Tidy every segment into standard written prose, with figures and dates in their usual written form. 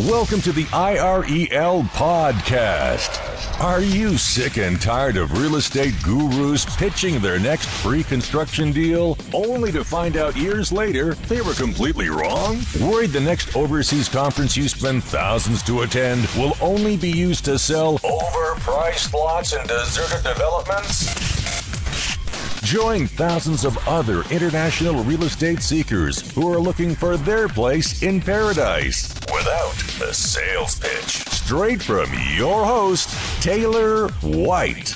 Welcome to the IREL podcast. Are you sick and tired of real estate gurus pitching their next pre-construction deal only to find out years later they were completely wrong? Worried the next overseas conference you spend thousands to attend will only be used to sell overpriced lots and deserted developments? Join thousands of other international real estate seekers who are looking for their place in paradise without the sales pitch. Straight from your host, Taylor White.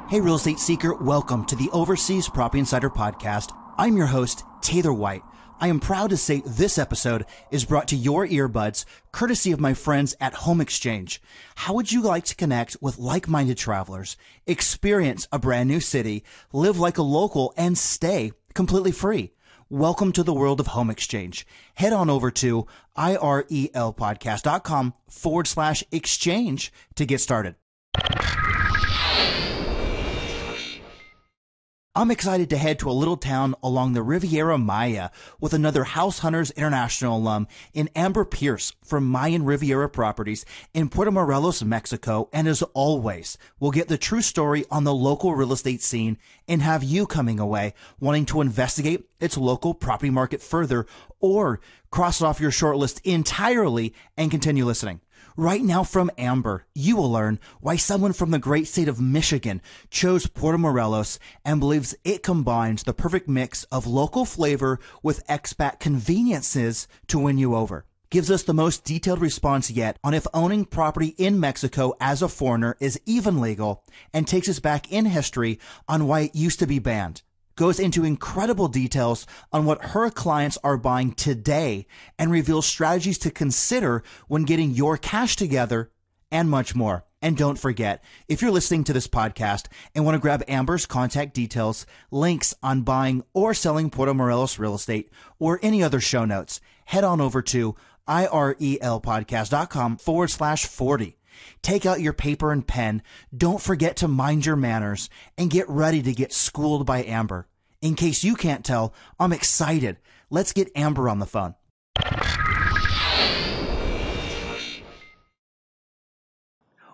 Hey, real estate seeker, welcome to the Overseas Property Insider Podcast. I'm your host, Taylor White. I am proud to say this episode is brought to your earbuds, courtesy of my friends at Home Exchange. How would you like to connect with like-minded travelers, experience a brand new city, live like a local, and stay completely free? Welcome to the world of Home Exchange. Head on over to irelpodcast.com/exchange to get started. I'm excited to head to a little town along the Riviera Maya with another House Hunters International alum in Amber Pierce from Mayan Riviera Properties in Puerto Morelos, Mexico. And as always, we'll get the true story on the local real estate scene and have you coming away wanting to investigate its local property market further or cross it off your short list entirely and continue listening. Right now from Amber, you will learn why someone from the great state of Michigan chose Puerto Morelos and believes it combines the perfect mix of local flavor with expat conveniences to win you over. Gives us the most detailed response yet on if owning property in Mexico as a foreigner is even legal, and takes us back in history on why it used to be banned. Goes into incredible details on what her clients are buying today and reveals strategies to consider when getting your cash together, and much more. And don't forget, if you're listening to this podcast and want to grab Amber's contact details, links on buying or selling Puerto Morelos real estate, or any other show notes, head on over to irelpodcast.com/40. Take out your paper and pen. Don't forget to mind your manners and get ready to get schooled by Amber. In case you can't tell, I'm excited. Let's get Amber on the phone.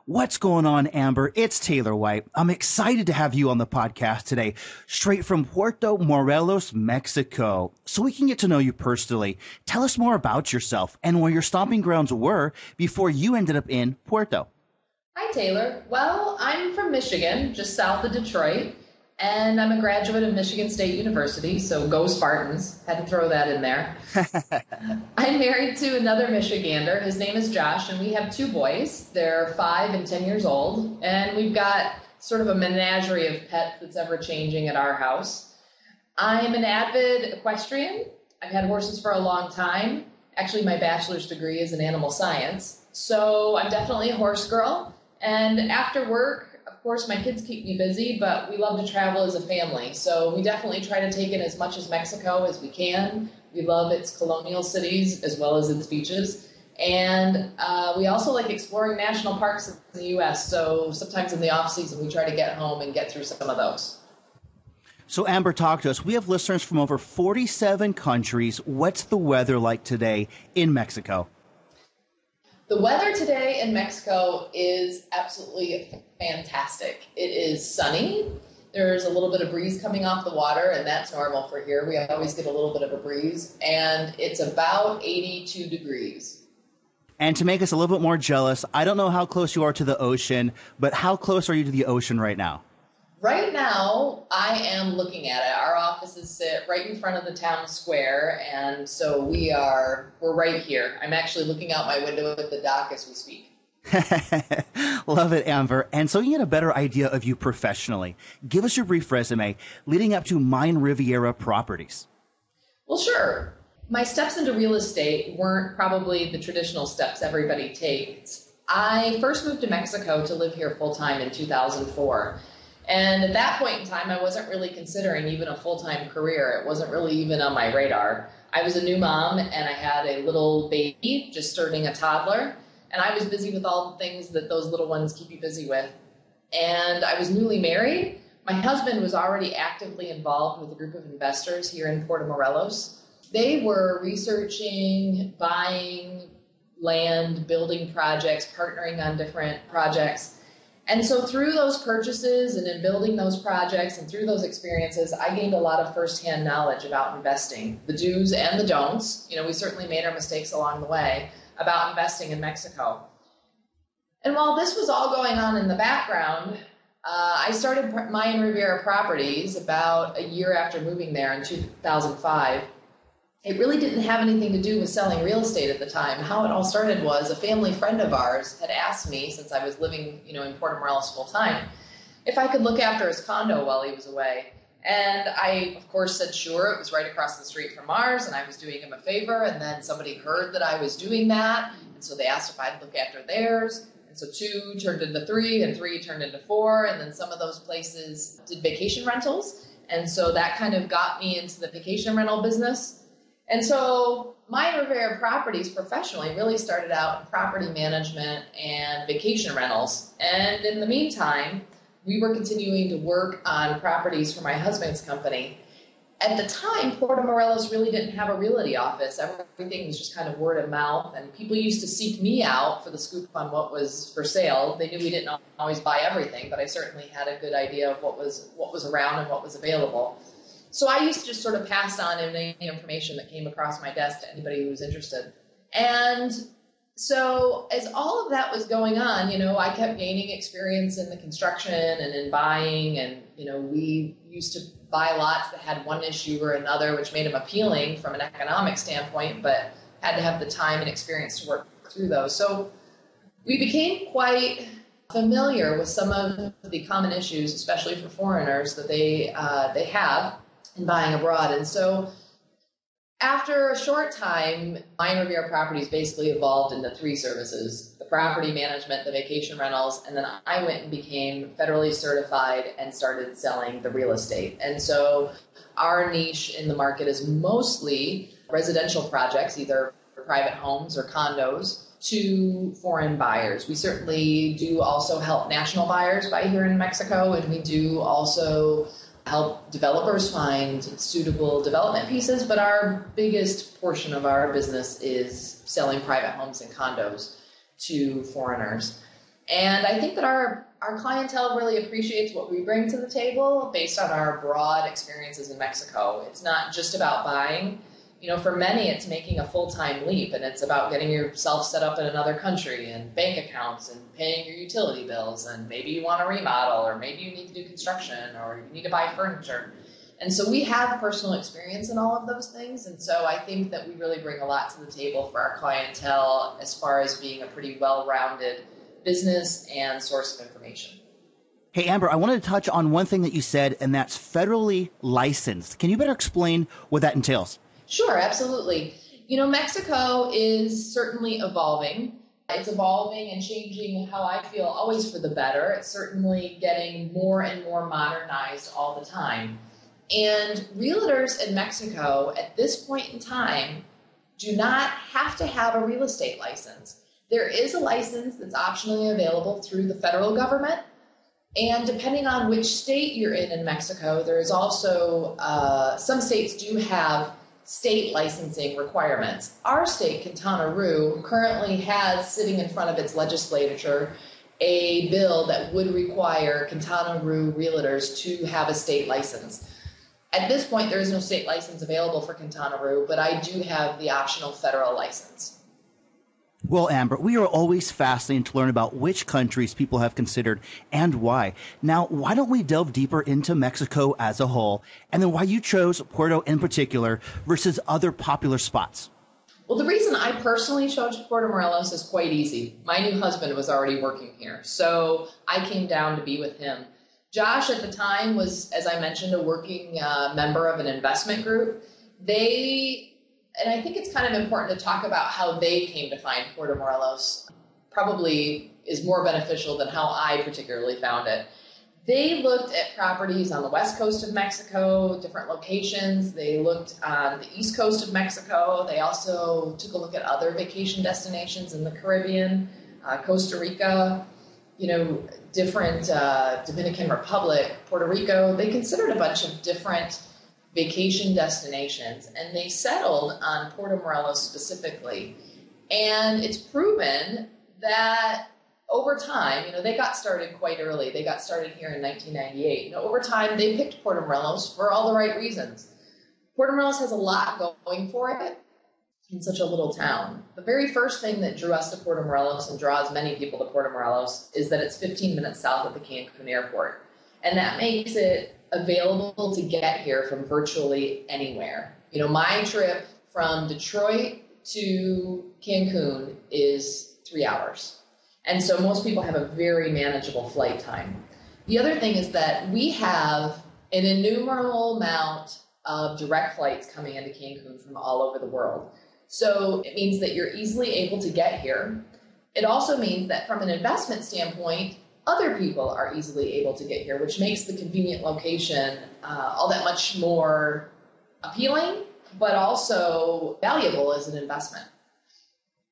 What's going on, Amber? It's Taylor White. I'm excited to have you on the podcast today, straight from Puerto Morelos, Mexico, so we can get to know you personally. Tell us more about yourself and where your stomping grounds were before you ended up in Puerto. Hi, Taylor. Well, I'm from Michigan, just south of Detroit, and I'm a graduate of Michigan State University, so go Spartans. Had to throw that in there. I'm married to another Michigander. His name is Josh, and we have two boys. They're 5 and 10 years old, and we've got sort of a menagerie of pets that's ever-changing at our house. I'm an avid equestrian. I've had horses for a long time. Actually, my bachelor's degree is in animal science, so I'm definitely a horse girl. And after work, of course, my kids keep me busy, but we love to travel as a family. So we definitely try to take in as much as Mexico as we can. We love its colonial cities as well as its beaches. And we also like exploring national parks in the U.S. So sometimes in the off season, we try to get home and get through some of those. So Amber, talk to us. We have listeners from over 47 countries. What's the weather like today in Mexico? The weather today in Mexico is absolutely fantastic. It is sunny. There's a little bit of breeze coming off the water, and that's normal for here. We always get a little bit of a breeze, and it's about 82 degrees. And to make us a little bit more jealous, I don't know how close you are to the ocean, but how close are you to the ocean right now? Right now, I am looking at it. Our offices sit right in front of the town square, and so we're right here. I'm actually looking out my window at the dock as we speak. Love it, Amber. And so you get a better idea of you professionally. Give us your brief resume leading up to Mayan Riviera Properties. Well, sure. My steps into real estate weren't probably the traditional steps everybody takes. I first moved to Mexico to live here full-time in 2004. And at that point in time, I wasn't really considering even a full-time career. It wasn't really even on my radar. I was a new mom, and I had a little baby, just starting a toddler, and I was busy with all the things that those little ones keep you busy with. And I was newly married, My husband was already actively involved with a group of investors here in Puerto Morelos. They were researching, buying land, building projects, partnering on different projects. And so through those purchases and in building those projects and through those experiences, I gained a lot of firsthand knowledge about investing, the do's and the don'ts. We certainly made our mistakes along the way about investing in Mexico. And while this was all going on in the background, I started Mayan Riviera Properties about a year after moving there in 2005. It really didn't have anything to do with selling real estate at the time. How it all started was a family friend of ours had asked me, since I was living, in Puerto Morelos full time, if I could look after his condo while he was away. And I, of course, said sure. It was right across the street from ours, and I was doing him a favor. And then somebody heard that I was doing that, and so they asked if I'd look after theirs. And so 2 turned into 3, and 3 turned into 4, and then some of those places did vacation rentals. And so that kind of got me into the vacation rental business. And so Mayan Riviera Properties professionally really started out in property management and vacation rentals. And in the meantime, we were continuing to work on properties for my husband's company. At the time, Puerto Morelos really didn't have a realty office. Everything was just kind of word of mouth, and people used to seek me out for the scoop on what was for sale. They knew we didn't always buy everything, but I certainly had a good idea of what was around and what was available. So I used to just sort of pass on any information that came across my desk to anybody who was interested. And so as all of that was going on, I kept gaining experience in the construction and in buying. And, we used to buy lots that had one issue or another, which made them appealing from an economic standpoint, but had to have the time and experience to work through those. So we became quite familiar with some of the common issues, especially for foreigners, that they have in buying abroad. And so after a short time, Mayan Riviera Properties basically evolved into 3 services: the property management, the vacation rentals, and then I went and became federally certified and started selling the real estate. And so our niche in the market is mostly residential projects, either private homes or condos, to foreign buyers. We certainly do also help national buyers buy here in Mexico, and we do also help developers find suitable development pieces, but our biggest portion of our business is selling private homes and condos to foreigners. And I think that our clientele really appreciates what we bring to the table based on our broad experiences in Mexico. It's not just about buying. For many, it's making a full-time leap, and it's about getting yourself set up in another country and bank accounts and paying your utility bills, and maybe you want to remodel, or maybe you need to do construction, or you need to buy furniture. And so we have personal experience in all of those things, and so I think that we really bring a lot to the table for our clientele as far as being a pretty well-rounded business and source of information. Hey, Amber, I wanted to touch on one thing that you said, and that's federally licensed. Can you better explain what that entails? Sure, absolutely. Mexico is certainly evolving. It's evolving and changing, how I feel, always for the better. It's certainly getting more and more modernized all the time. And realtors in Mexico at this point in time do not have to have a real estate license. There is a license that's optionally available through the federal government. And depending on which state you're in Mexico, there is also, some states do have state licensing requirements. Our state, Quintana Roo, currently has sitting in front of its legislature a bill that would require Quintana Roo realtors to have a state license. At this point, there is no state license available for Quintana Roo, but I do have the optional federal license. Well, Amber, we are always fascinated to learn about which countries people have considered and why. Now, why don't we delve deeper into Mexico as a whole, and then why you chose Puerto in particular versus other popular spots? Well, the reason I personally chose Puerto Morelos is quite easy. My new husband was already working here, so I came down to be with him. Josh at the time was, as I mentioned, a working member of an investment group. And I think it's kind of important to talk about how they came to find Puerto Morelos. Probably is more beneficial than how I particularly found it. They looked at properties on the west coast of Mexico, different locations. They looked on the east coast of Mexico. They also took a look at other vacation destinations in the Caribbean, Costa Rica. different Dominican Republic, Puerto Rico, they considered a bunch of different vacation destinations, and they settled on Puerto Morelos specifically. And it's proven that over time, they got started quite early. They got started here in 1998. Over time, they picked Puerto Morelos for all the right reasons. Puerto Morelos has a lot going for it in such a little town. The very first thing that drew us to Puerto Morelos and draws many people to Puerto Morelos is that it's 15 minutes south of the Cancun airport. And that makes it available to get here from virtually anywhere. My trip from Detroit to Cancun is 3 hours. And so most people have a very manageable flight time. The other thing is that we have an innumerable amount of direct flights coming into Cancun from all over the world. So it means that you're easily able to get here. It also means that from an investment standpoint, other people are easily able to get here, which makes the convenient location all that much more appealing, but also valuable as an investment.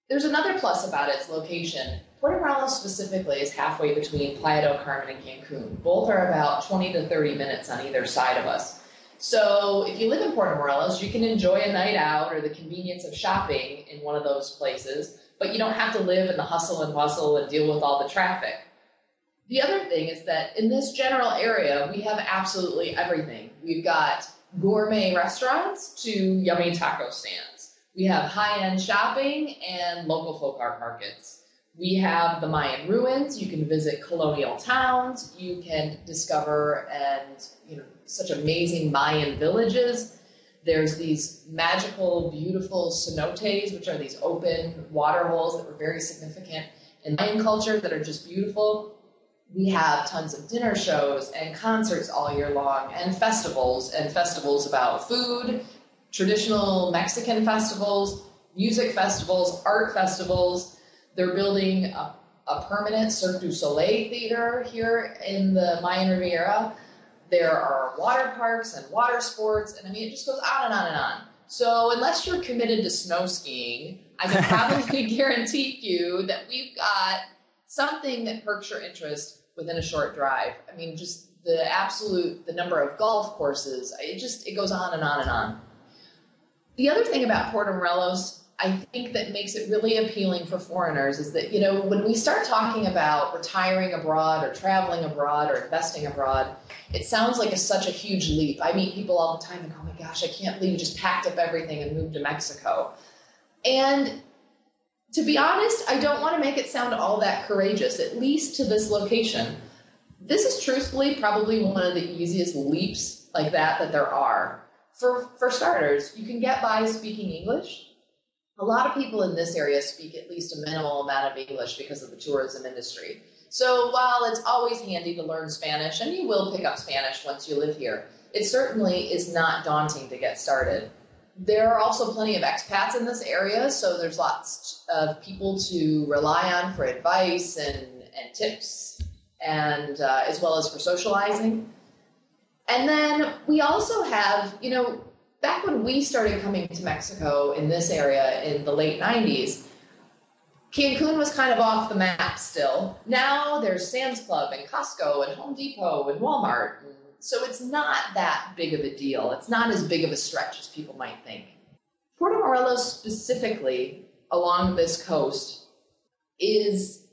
There's another plus about its location. Puerto Morelos specifically is halfway between Playa del Carmen and Cancun. Both are about 20 to 30 minutes on either side of us. So if you live in Puerto Morelos, you can enjoy a night out or the convenience of shopping in one of those places, but you don't have to live in the hustle and bustle and deal with all the traffic. The other thing is that in this general area, we have absolutely everything. We've got gourmet restaurants to yummy taco stands. We have high-end shopping and local folk art markets. We have the Mayan ruins. You can visit colonial towns. You can discover such amazing Mayan villages. There's these magical, beautiful cenotes, which are these open water holes that were very significant in Mayan culture that are just beautiful. We have tons of dinner shows and concerts all year long, and festivals about food, traditional Mexican festivals, music festivals, art festivals. They're building a permanent Cirque du Soleil theater here in the Mayan Riviera. There are water parks and water sports, and it just goes on and on and on. So unless you're committed to snow skiing, I can probably guarantee you that we've got something that perks your interest within a short drive. Just the number of golf courses, it goes on and on and on. The other thing about Puerto Morelos, I think that makes it really appealing for foreigners is that, when we start talking about retiring abroad or traveling abroad or investing abroad, it sounds like such a huge leap. I meet people all the time and, oh my gosh, I can't believe you just packed up everything and moved to Mexico. And to be honest, I don't want to make it sound all that courageous, at least to this location. This is truthfully probably one of the easiest leaps like that there are. For starters, you can get by speaking English. A lot of people in this area speak at least a minimal amount of English because of the tourism industry. So while it's always handy to learn Spanish, and you will pick up Spanish once you live here, it certainly is not daunting to get started. There are also plenty of expats in this area, so there's lots of people to rely on for advice and tips, and as well as for socializing. And then we also have, back when we started coming to Mexico in this area in the late 90s, Cancun was kind of off the map still. Now there's Sam's Club and Costco and Home Depot and Walmart. So it's not that big of a deal. It's not as big of a stretch as people might think. Puerto Morelos specifically along this coast is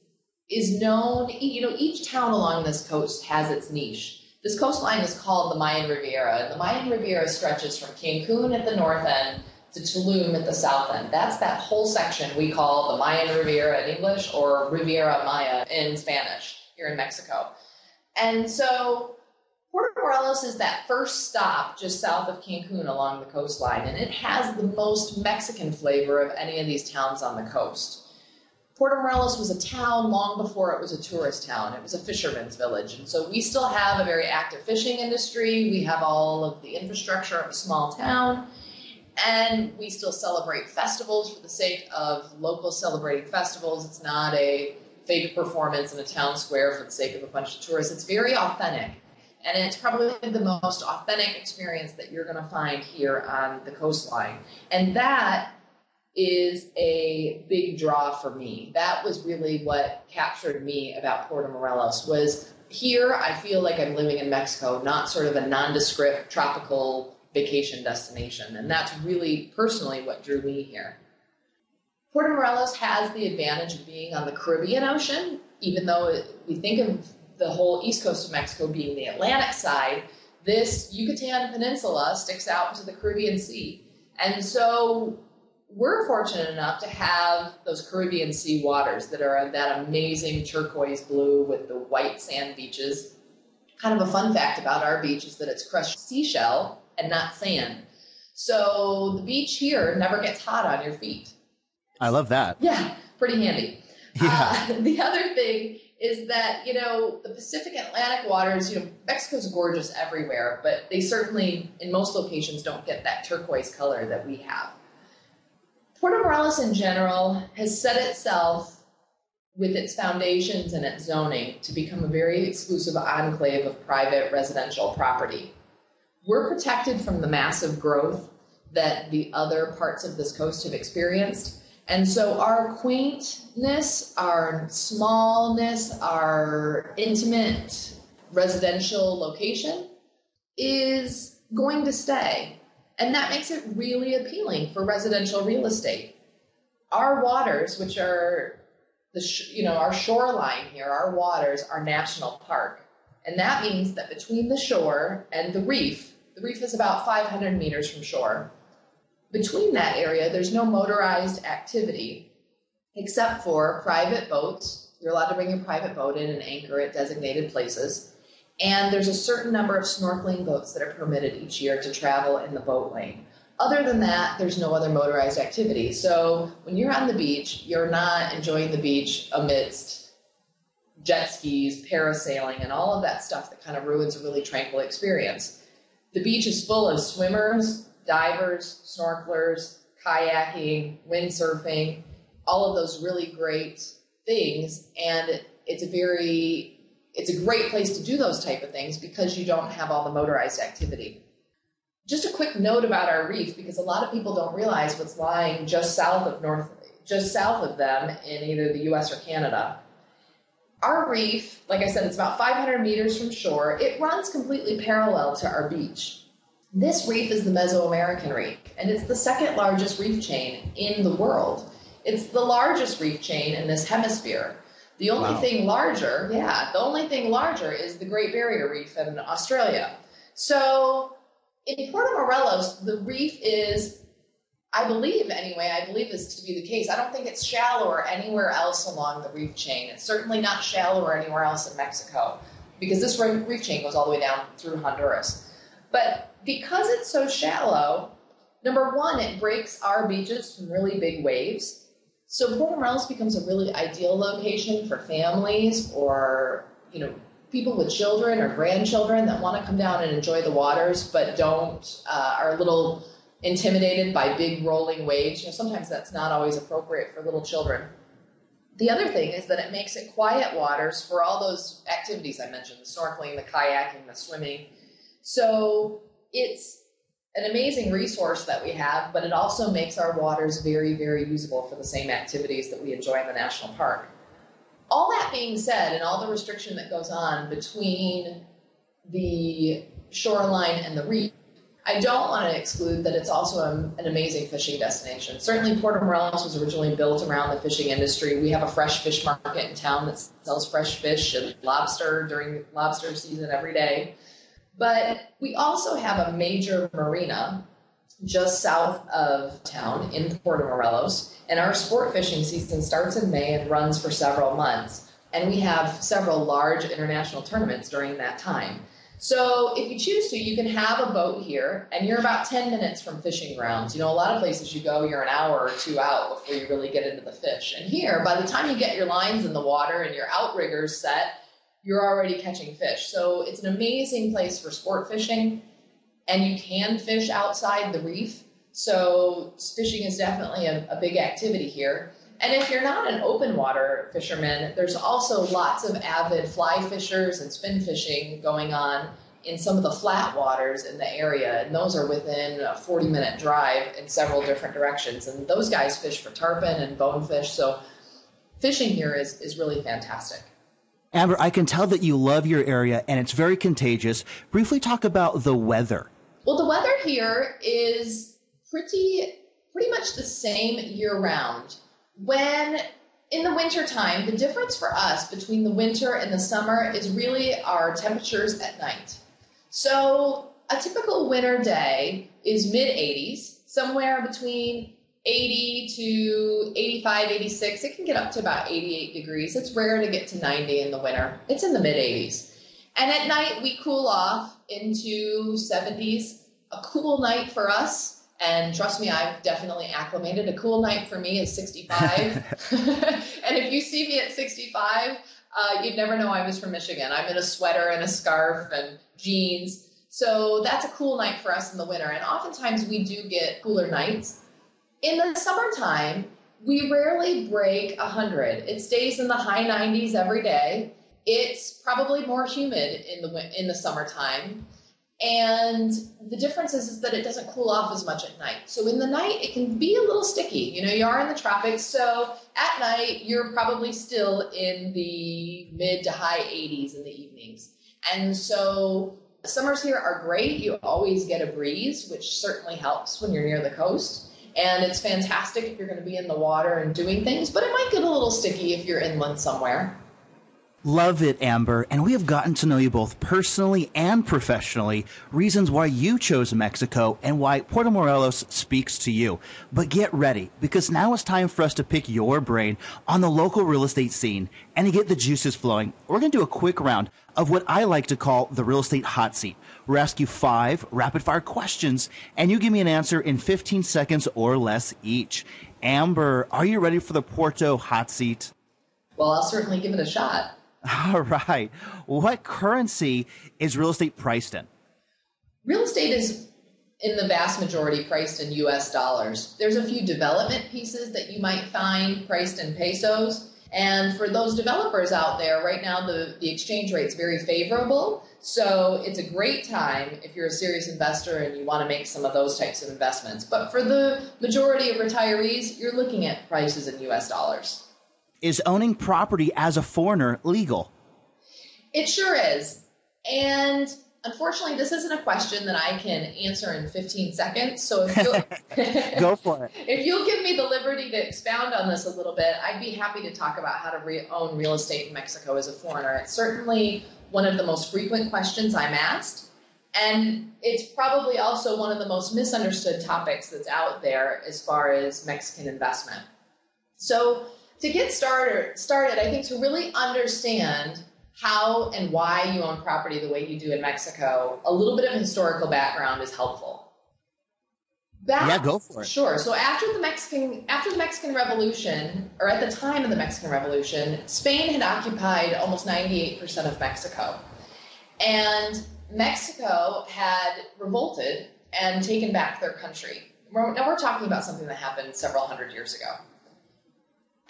known, each town along this coast has its niche. This coastline is called the Mayan Riviera, and the Mayan Riviera stretches from Cancun at the north end to Tulum at the south end. That's that whole section we call the Mayan Riviera in English, or Riviera Maya in Spanish here in Mexico. And so Puerto Morelos is that first stop just south of Cancun along the coastline, and it has the most Mexican flavor of any of these towns on the coast. Puerto Morelos was a town long before it was a tourist town. It was a fisherman's village. And so we still have a very active fishing industry. We have all of the infrastructure of a small town. And we still celebrate festivals for the sake of local celebrating festivals. It's not a fake performance in a town square for the sake of a bunch of tourists. It's very authentic. And it's probably the most authentic experience that you're going to find here on the coastline. And that is a big draw for me. That was really what captured me about Puerto Morelos. Was here I feel like I'm living in Mexico, not sort of a nondescript tropical vacation destination. And that's really personally what drew me here. Puerto Morelos has the advantage of being on the Caribbean Ocean, even though we think of the whole east coast of Mexico being the Atlantic side. This Yucatan Peninsula sticks out into the Caribbean Sea. And so we're fortunate enough to have those Caribbean Sea waters that are that amazing turquoise blue with the white sand beaches. Kind of a fun fact about our beach is that it's crushed seashell and not sand. So the beach here never gets hot on your feet. I love that. Yeah, pretty handy. Yeah. The other thing is that, the Pacific Atlantic waters, Mexico's gorgeous everywhere, but they certainly, in most locations, don't get that turquoise color that we have. Puerto Morelos in general has set itself with its foundations and its zoning to become a very exclusive enclave of private residential property. We're protected from the massive growth that the other parts of this coast have experienced. And so our quaintness, our smallness, our intimate residential location is going to stay. And that makes it really appealing for residential real estate. Our waters, which are our shoreline here, our waters are national park. And that means that between the shore and the reef is about 500 meters from shore. Between that area, there's no motorized activity except for private boats. You're allowed to bring your private boat in and anchor at designated places. And there's a certain number of snorkeling boats that are permitted each year to travel in the boat lane. Other than that, there's no other motorized activity. So when you're on the beach, you're not enjoying the beach amidst jet skis, parasailing, and all of that stuff that kind of ruins a really tranquil experience. The beach is full of swimmers, divers, snorkelers, kayaking, windsurfing, all of those really great things. And it's a great place to do those type of things because you don't have all the motorized activity. Just a quick note about our reef, because a lot of people don't realize what's lying just south of them in either the US or Canada. Our reef, like I said, it's about 500 meters from shore. It runs completely parallel to our beach. This reef is the Mesoamerican reef, and it's the second largest reef chain in the world. It's the largest reef chain in this hemisphere. The only thing larger is the Great Barrier Reef in Australia. So in Puerto Morelos, the reef is, I believe this to be the case. I don't think it's shallower anywhere else along the reef chain. It's certainly not shallower anywhere else in Mexico, because this reef chain goes all the way down through Honduras. But because it's so shallow, number one, it breaks our beaches from really big waves. So Puerto Morelos becomes a really ideal location for families or, people with children or grandchildren that want to come down and enjoy the waters, but are a little intimidated by big rolling waves. Sometimes that's not always appropriate for little children. The other thing is that it makes it quiet waters for all those activities I mentioned, the snorkeling, the kayaking, the swimming. So it's an amazing resource that we have, but it also makes our waters very, very usable for the same activities that we enjoy in the national park. All that being said, and all the restriction that goes on between the shoreline and the reef, I don't want to exclude that it's also an amazing fishing destination. Certainly Puerto Morelos was originally built around the fishing industry. We have a fresh fish market in town that sells fresh fish and lobster during lobster season every day. But we also have a major marina just south of town in Puerto Morelos, and our sport fishing season starts in May and runs for several months. And we have several large international tournaments during that time. So if you choose to, you can have a boat here, and you're about 10 minutes from fishing grounds. A lot of places you go, you're an hour or two out before you really get into the fish. And here, by the time you get your lines in the water and your outriggers set, you're already catching fish. So it's an amazing place for sport fishing, and you can fish outside the reef. So fishing is definitely a big activity here. And if you're not an open water fisherman, there's also lots of avid fly fishers and spin fishing going on in some of the flat waters in the area, and those are within a 40-minute drive in several different directions. And those guys fish for tarpon and bonefish, so fishing here is really fantastic. Amber, I can tell that you love your area, and it's very contagious. Briefly talk about the weather. Well, the weather here is pretty much the same year-round. When in the wintertime, the difference for us between the winter and the summer is really our temperatures at night. So a typical winter day is mid-80s, somewhere between 80 to 85, 86. It can get up to about 88 degrees. It's rare to get to 90 in the winter. It's in the mid-80s. And at night, we cool off into 70s. A cool night for us, and trust me, I've definitely acclimated. A cool night for me is 65. And if you see me at 65, you'd never know I was from Michigan. I'm in a sweater and a scarf and jeans. So that's a cool night for us in the winter. And oftentimes we do get cooler nights. In the summertime, we rarely break 100. It stays in the high 90s every day. It's probably more humid in the summertime. And the difference is that it doesn't cool off as much at night. So in the night, it can be a little sticky. You know, you are in the tropics, so at night, you're probably still in the mid to high 80s in the evenings. And so summers here are great. You always get a breeze, which certainly helps when you're near the coast. And it's fantastic if you're going to be in the water and doing things, but it might get a little sticky if you're inland somewhere. Love it, Amber, and we have gotten to know you both personally and professionally, reasons why you chose Mexico and why Puerto Morelos speaks to you. But get ready, because now it's time for us to pick your brain on the local real estate scene and to get the juices flowing. We're going to do a quick round of what I like to call the real estate hot seat. We'll ask you 5 rapid-fire questions, and you give me an answer in 15 seconds or less each. Amber, are you ready for the Puerto hot seat? Well, I'll certainly give it a shot. All right. What currency is real estate priced in? Real estate is, in the vast majority, priced in U.S. dollars. There's a few development pieces that you might find priced in pesos. And for those developers out there, right now the exchange rate's very favorable. So it's a great time if you're a serious investor and you want to make some of those types of investments. But for the majority of retirees, you're looking at prices in U.S. dollars. Is owning property as a foreigner legal? It sure is. And unfortunately, this isn't a question that I can answer in 15 seconds. So if you'll, Go for it. If you'll give me the liberty to expound on this a little bit, I'd be happy to talk about how to own real estate in Mexico as a foreigner. It's certainly one of the most frequent questions I'm asked. And it's probably also one of the most misunderstood topics that's out there as far as Mexican investment. So to get started, I think to really understand how and why you own property the way you do in Mexico, a little bit of historical background is helpful. Go for it. Sure. So after the Mexican Revolution, or at the time of the Mexican Revolution, Spain had occupied almost 98% of Mexico. And Mexico had revolted and taken back their country. Now we're talking about something that happened several hundred years ago.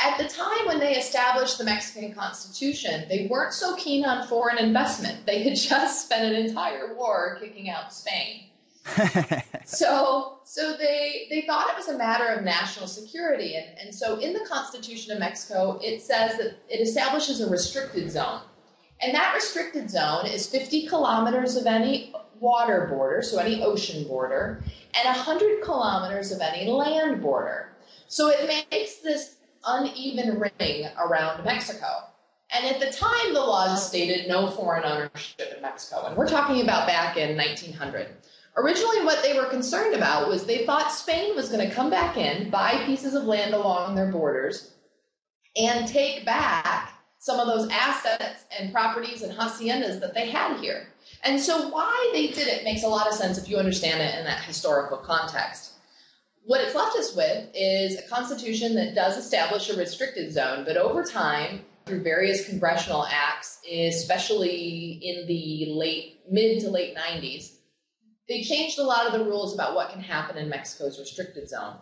At the time when they established the Mexican Constitution, they weren't so keen on foreign investment. They had just spent an entire war kicking out Spain. So they thought it was a matter of national security. And so in the Constitution of Mexico, it says that it establishes a restricted zone. And that restricted zone is 50 kilometers of any water border, so any ocean border, and 100 kilometers of any land border. So it makes this uneven ring around Mexico. And at the time, the laws stated no foreign ownership in Mexico. And we're talking about back in 1900. Originally, what they were concerned about was they thought Spain was going to come back in, buy pieces of land along their borders, and take back some of those assets and properties and haciendas that they had here. And so why they did it makes a lot of sense if you understand it in that historical context. What it's left us with is a constitution that does establish a restricted zone, but over time, through various congressional acts, especially in the mid to late 90s, they changed a lot of the rules about what can happen in Mexico's restricted zone.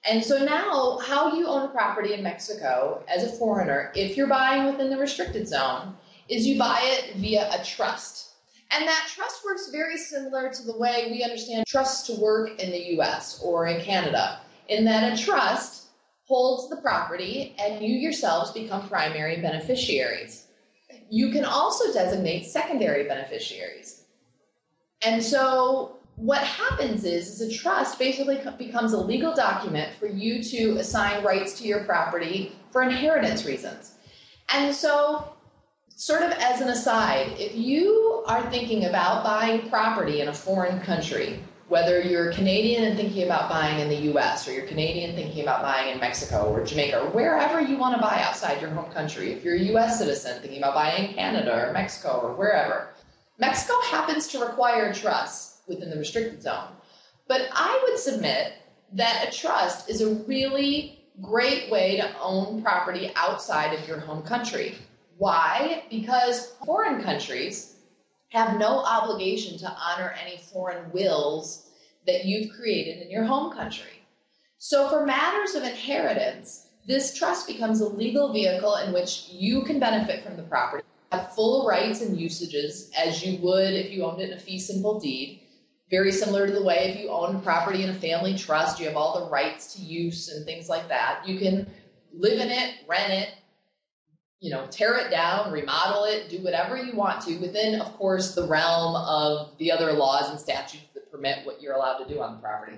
And so now, how you own a property in Mexico as a foreigner, if you're buying within the restricted zone, is you buy it via a trust. And that trust works very similar to the way we understand trusts to work in the U.S. or in Canada, in that a trust holds the property and you yourselves become primary beneficiaries. You can also designate secondary beneficiaries. And so what happens is a trust basically becomes a legal document for you to assign rights to your property for inheritance reasons. And so, sort of as an aside, if you are thinking about buying property in a foreign country, whether you're Canadian and thinking about buying in the U.S., or you're Canadian thinking about buying in Mexico or Jamaica, or wherever you want to buy outside your home country, if you're a U.S. citizen thinking about buying in Canada or Mexico or wherever, Mexico happens to require trusts within the restricted zone. But I would submit that a trust is a really great way to own property outside of your home country. Why? Because foreign countries have no obligation to honor any foreign wills that you've created in your home country. So for matters of inheritance, this trust becomes a legal vehicle in which you can benefit from the property, have full rights and usages as you would if you owned it in a fee simple deed. Very similar to the way if you own property in a family trust, you have all the rights to use and things like that. You can live in it, rent it, tear it down, remodel it, do whatever you want to within, of course, the realm of the other laws and statutes that permit what you're allowed to do on the property.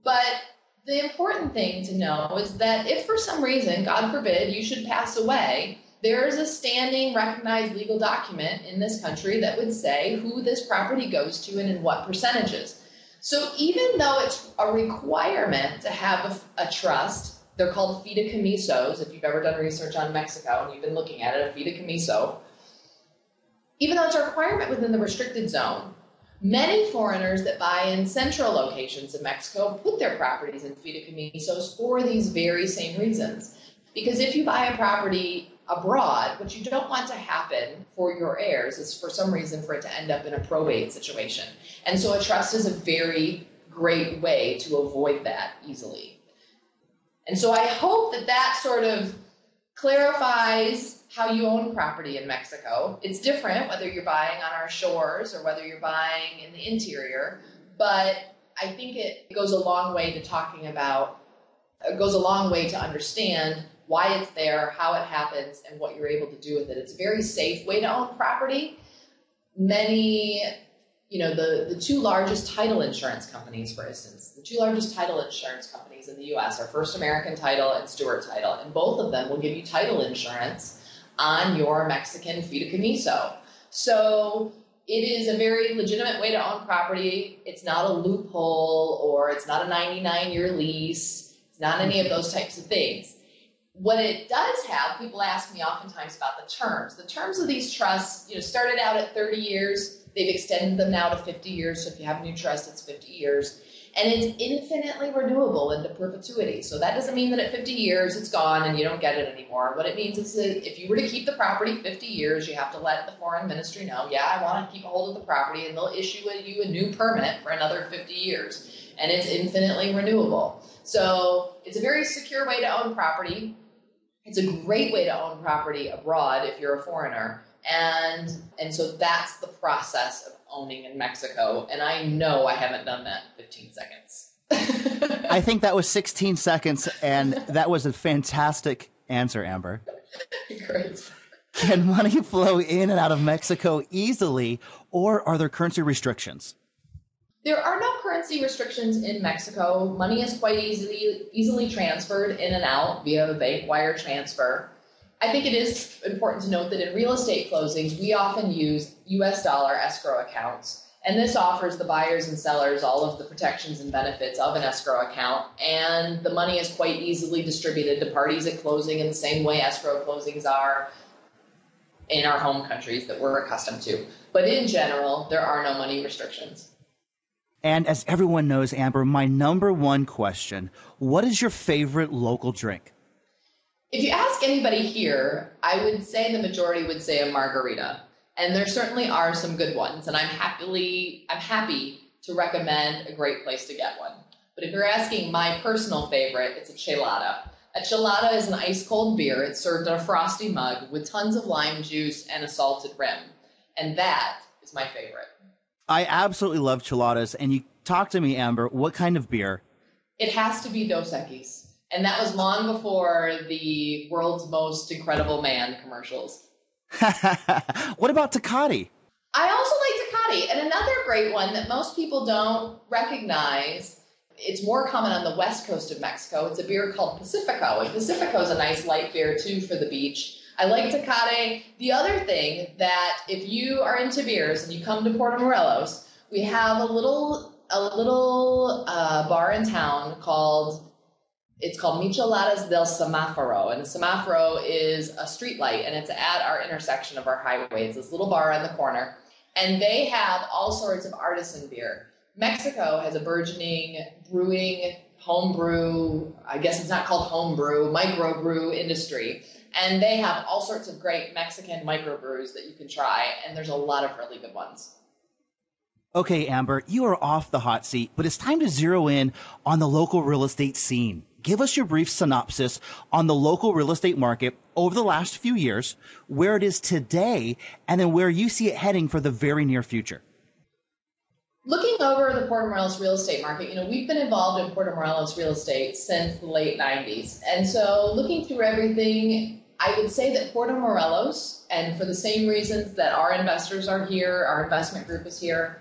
But the important thing to know is that if for some reason, God forbid, you should pass away, there is a standing recognized legal document in this country that would say who this property goes to and in what percentages. So even though it's a requirement to have a trust, they're called fideicomisos. If you've ever done research on Mexico and you've been looking at it, a fideicomiso, even though it's a requirement within the restricted zone, many foreigners that buy in central locations in Mexico put their properties in fideicomisos for these very same reasons. Because if you buy a property abroad, what you don't want to happen for your heirs is for some reason for it to end up in a probate situation. And so a trust is a very great way to avoid that easily. And so I hope that that sort of clarifies how you own property in Mexico. It's different whether you're buying on our shores or whether you're buying in the interior, but I think it goes a long way to understand why it's there, how it happens, and what you're able to do with it. It's a very safe way to own property. The two largest title insurance companies, for instance, the two largest title insurance companies in the U.S. are First American Title and Stewart Title, and both of them will give you title insurance on your Mexican fideicomiso. So it is a very legitimate way to own property. It's not a loophole, or it's not a 99-year lease. It's not any of those types of things. What it does have, people ask me oftentimes about the terms. The terms of these trusts, started out at 30 years. They've extended them now to 50 years. So if you have a new trust, it's 50 years. And it's infinitely renewable into perpetuity. So that doesn't mean that at 50 years it's gone and you don't get it anymore. What it means is that if you were to keep the property 50 years, you have to let the foreign ministry know, I want to keep a hold of the property, and they'll issue you a new permit for another 50 years. And it's infinitely renewable. So it's a very secure way to own property. It's a great way to own property abroad if you're a foreigner. And so that's the process of owning in Mexico. And I know I haven't done that in 15 seconds. I think that was 16 seconds, and that was a fantastic answer, Amber. Great. Can money flow in and out of Mexico easily, or are there currency restrictions? There are no currency restrictions in Mexico. Money is quite easily transferred in and out via a bank wire transfer. I think it is important to note that in real estate closings, we often use U.S. dollar escrow accounts. And this offers the buyers and sellers all of the protections and benefits of an escrow account. And the money is quite easily distributed to parties at closing in the same way escrow closings are in our home countries that we're accustomed to. But in general, there are no money restrictions. And as everyone knows, Amber, my number one question, what is your favorite local drink? If you ask anybody here, I would say the majority would say a margarita. And there certainly are some good ones. And I'm happy to recommend a great place to get one. But if you're asking my personal favorite, it's a chelada. A chelada is an ice cold beer. It's served in a frosty mug with tons of lime juice and a salted rim. And that is It's my favorite. I absolutely love chiladas. And you talk to me, Amber, what kind of beer? It has to be Dos Equis. And that was long before the world's most incredible man commercials. What about Tecate? I also like Tecate. And another great one that most people don't recognize, it's more common on the west coast of Mexico. It's a beer called Pacifico. And Pacifico is a nice light beer, too, for the beach. I like Tecate. The other thing that if you are into beers and you come to Puerto Morelos, we have a little bar in town called Micheladas del Semáforo. And the Semáforo is a street light, and it's at our intersection of our highway. It's this little bar on the corner. And they have all sorts of artisan beer. Mexico has a burgeoning brewing, homebrew, I guess it's not called homebrew, microbrew industry. And they have all sorts of great Mexican microbrews that you can try. And there's a lot of really good ones. Okay, Amber, you are off the hot seat, but it's time to zero in on the local real estate scene. Give us your brief synopsis on the local real estate market over the last few years, where it is today, and then where you see it heading for the very near future. Looking over the Puerto Morelos real estate market, we've been involved in Puerto Morelos real estate since the late 90s. And so looking through everything, I would say that Puerto Morelos, and for the same reasons that our investors are here, our investment group is here,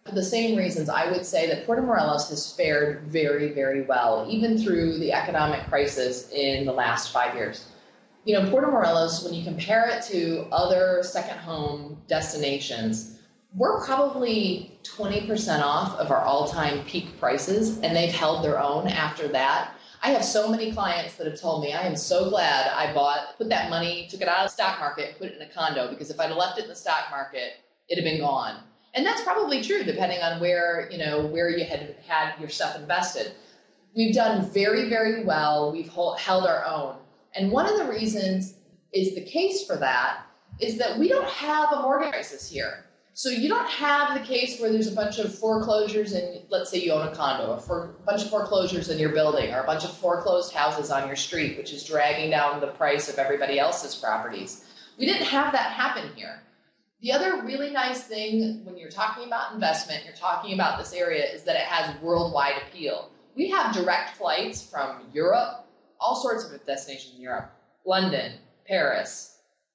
for the same reasons, I would say that Puerto Morelos has fared very, very well, even through the economic crisis in the last 5 years. Puerto Morelos, when you compare it to other second home destinations, we're probably 20% off of our all-time peak prices, and they've held their own after that. I have so many clients that have told me, I am so glad I put that money, took it out of the stock market, and put it in a condo, because if I'd have left it in the stock market, it'd have been gone. And that's probably true, depending on where you had your stuff invested. We've done very, very well. We've held our own. And one of the reasons is the case for that is that we don't have a mortgage crisis here. So you don't have the case where there's a bunch of foreclosures and let's say you own a condo, a bunch of foreclosures in your building, or a bunch of foreclosed houses on your street, which is dragging down the price of everybody else's properties. We didn't have that happen here. The other really nice thing when you're talking about investment, you're talking about this area, is that it has worldwide appeal. We have direct flights from Europe, all sorts of destinations in Europe, London, Paris,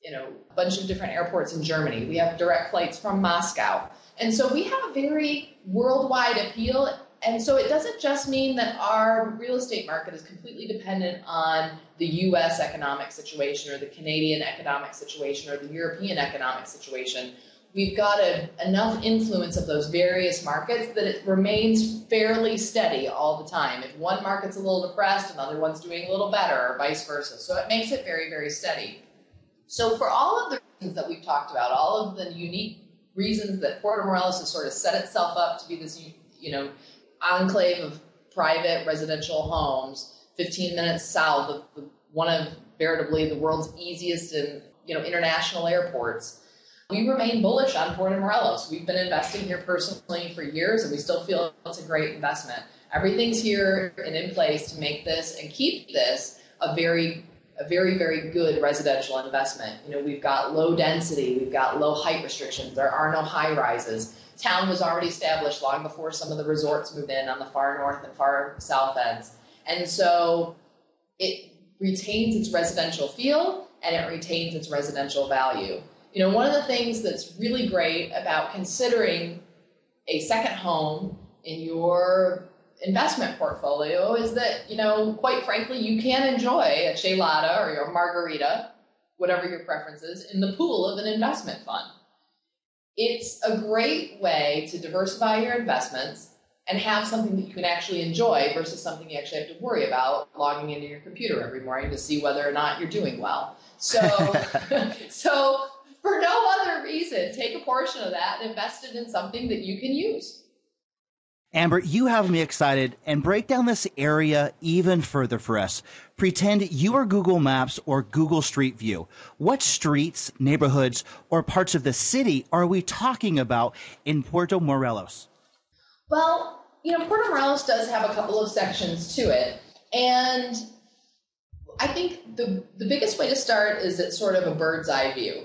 a bunch of different airports in Germany. We have direct flights from Moscow. And so we have a very worldwide appeal. And so it doesn't just mean that our real estate market is completely dependent on the U.S. economic situation or the Canadian economic situation or the European economic situation. We've got enough influence of those various markets that it remains fairly steady all the time. If one market's a little depressed, another one's doing a little better, or vice versa. So it makes it very, very steady. So for all of the reasons that we've talked about, all of the unique reasons that Puerto Morelos has sort of set itself up to be this, enclave of private residential homes, 15 minutes south of one of veritably the world's easiest and international airports, we remain bullish on Puerto Morelos. We've been investing here personally for years, and we still feel it's a great investment. Everything's here and in place to make this and keep this a very, very good residential investment. We've got low density, we've got low height restrictions, there are no high rises. Town was already established long before some of the resorts moved in on the far north and far south ends. And so it retains its residential feel and it retains its residential value. One of the things that's really great about considering a second home in your investment portfolio is that, quite frankly, you can enjoy a chelada or your margarita, whatever your preference is, in the pool of an investment fund. It's a great way to diversify your investments and have something that you can actually enjoy versus something you actually have to worry about logging into your computer every morning to see whether or not you're doing well. So for no other reason, take a portion of that and invest it in something that you can use. Amber, you have me excited, and break down this area even further for us. Pretend you are Google Maps or Google Street View. What streets, neighborhoods, or parts of the city are we talking about in Puerto Morelos? Well, Puerto Morelos does have a couple of sections to it, and I think the biggest way to start is at sort of a bird's eye view.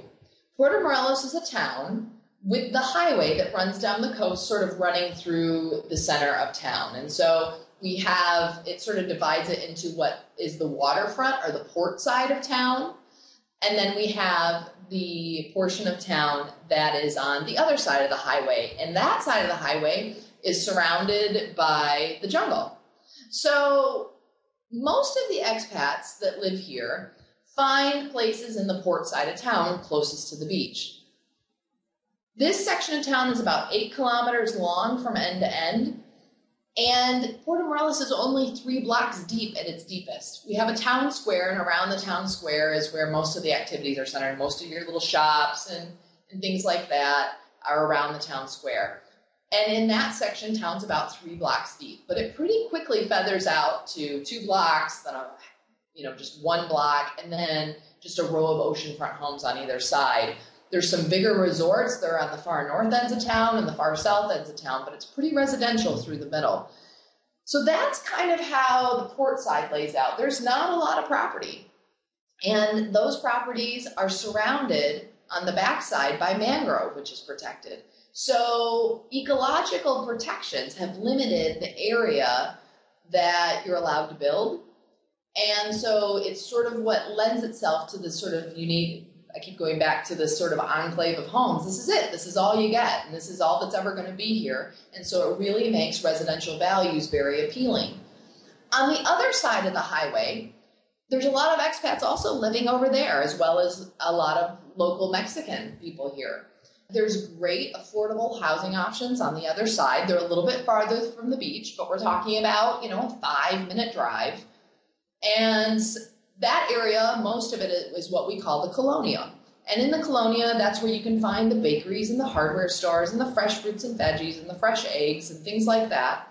Puerto Morelos is a town with the highway that runs down the coast sort of running through the center of town. And so we have, it sort of divides it into what is the waterfront or the port side of town. And then we have the portion of town that is on the other side of the highway. And that side of the highway is surrounded by the jungle. So most of the expats that live here find places in the port side of town closest to the beach. This section of town is about 8 kilometers long from end to end, and Puerto Morelos is only 3 blocks deep at its deepest. We have a town square, and around the town square is where most of the activities are centered. Most of your little shops and things like that are around the town square. And in that section, town's about 3 blocks deep, but it pretty quickly feathers out to 2 blocks, then just 1 block, and then just a row of oceanfront homes on either side. There's some bigger resorts. They're on the far north ends of town and the far south ends of town, but it's pretty residential through the middle. So that's kind of how the port side lays out. There's not a lot of property. And those properties are surrounded on the backside by mangrove, which is protected. So ecological protections have limited the area that you're allowed to build. And so it's sort of what lends itself to this sort of unique, I keep going back to this sort of enclave of homes. This is it. This is all you get. And this is all that's ever going to be here. And so it really makes residential values very appealing. On the other side of the highway, there's a lot of expats also living over there, as well as a lot of local Mexican people here. There's great affordable housing options on the other side. They're a little bit farther from the beach, but we're talking about, a 5-minute drive. And that area, most of it is what we call the colonia. And in the colonia, that's where you can find the bakeries and the hardware stores and the fresh fruits and veggies and the fresh eggs and things like that.